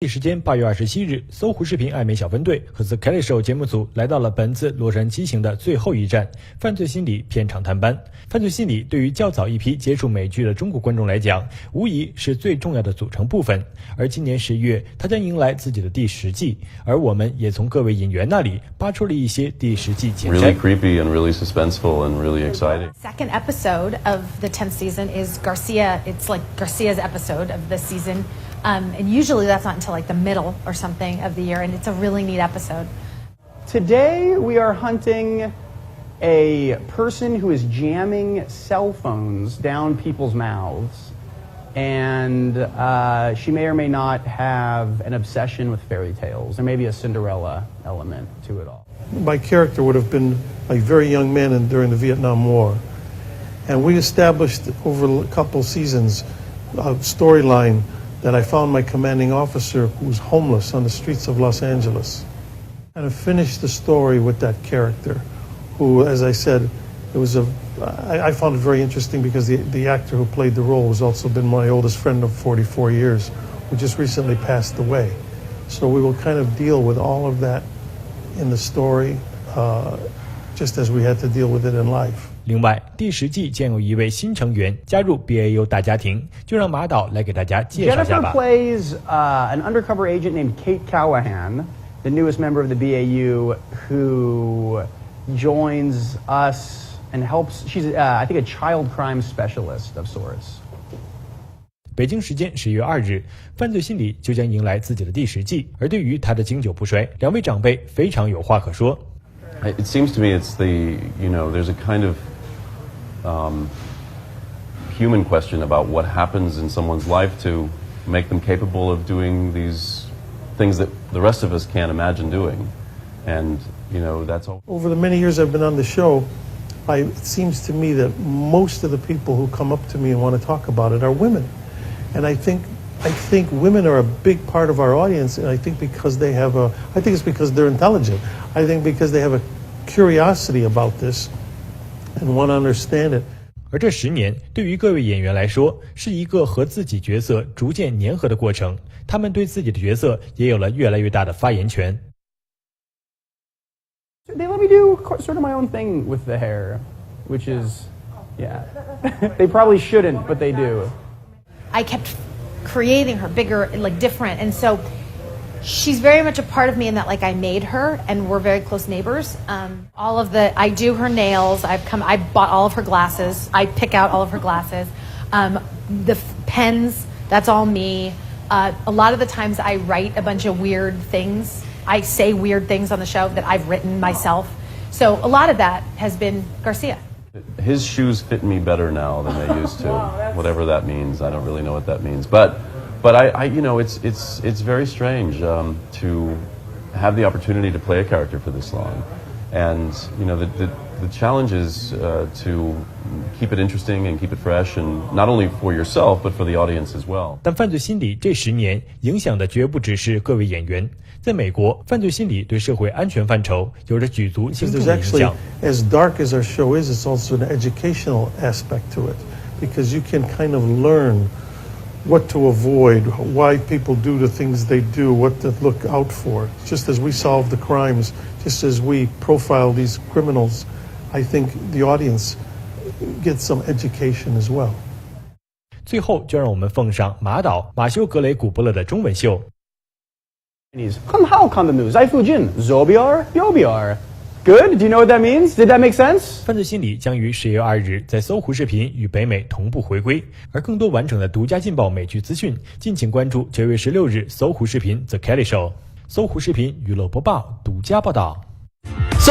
时间8月27日，搜狐视频爱美小分队和 The Kelly Show 节目组来到了本次洛杉矶行的最后一站——犯罪心理片场探班。犯罪心理对于较早一批接触美剧的中国观众来讲，无疑是最重要的组成部分。而今年11月，它将迎来自己的第10季，而我们也从各位演员那里扒出了一些第10季前瞻。 Really creepy and really suspenseful and really exciting. Second episode of the 10th season is Garcia. It's like Garcia's episode of this season. And usually that's not until like the middle or something of the year, and it's a really neat episode. Today we are hunting a person who is jamming cell phones down people's mouths, and she may or may not have an obsession with fairy tales. There may be a Cinderella element to it all. My character would have been a very young man during the Vietnam War, and we established over a couple seasons a storyline that I found my commanding officer who was homeless on the streets of Los Angeles. And I finished the story with that character who, as I said, I found it very interesting because the actor who played the role has also been my oldest friend of 44 years, who just recently passed away. So we will kind of deal with all of that in the story, just as we had to deal with it in life. 另外，第10季将有一位新成员加入 BAU 大家庭，就让马导来给大家介绍一下吧。 Jennifer plays an undercover agent named Kate Callahan, the newest member of the BAU, who joins us and helps. She's, I think, a child crime specialist of sorts. 北京时间11月2日，犯罪心理就将迎来自己的第10季，而对于他的经久不衰，两位长辈非常有话可说。 It seems to me it's there's a kind of human question about what happens in someone's life to make them capable of doing these things that the rest of us can't imagine doing. And, that's all. Over the many years I've been on the show, it seems to me that most of the people who come up to me and want to talk about it are women. And I think women are a big part of our audience, and I think it's because they're intelligent. I think because they have a curiosity about this and want to understand it. 而这10年对于各位演员来说，是一个和自己角色逐渐粘合的过程，他们对自己的角色也有了越来越大的发言权。 They let me do sort of my own thing with the hair, which is, yeah. They probably shouldn't, but they do. I kept creating her bigger, like different, and so she's very much a part of me in that, like, I made her, and we're very close neighbors. I do her nails. I bought all of her glasses. I pick out all of her glasses. The pens, that's all me. A lot of the times I write a bunch of weird things. I say weird things on the show that I've written myself. So a lot of that has been Garcia. His shoes fit me better now than they used to. Whatever that means, I don't really know what that means. But it's very strange to have the opportunity to play a character for this long, and the challenge is to keep it interesting and keep it fresh, and not only for yourself but for the audience as well. 但犯罪心理这10年影响的绝不只是各位演员。在美国，犯罪心理对社会安全范畴有着举足轻重的影响。 As dark as our show is, it's also an educational aspect to it, because you can kind of learn what to avoid, why people do the things they do, what to look out for. Just as we solve the crimes, just as we profile these criminals, I think the audience gets some education as well. 最后，就让我们奉上马导马修·格雷古布勒的中文秀。 How kan the news? I fujin. Zobiar, yobiar. Good. Do you know what that means? Did that make sense? 犯罪心理将于10月2日在搜狐视频与北美同步回归，而更多完整的独家劲爆美剧资讯，敬请关注9月16日搜狐视频 The Kelly Show。搜狐视频娱乐播报独家报道。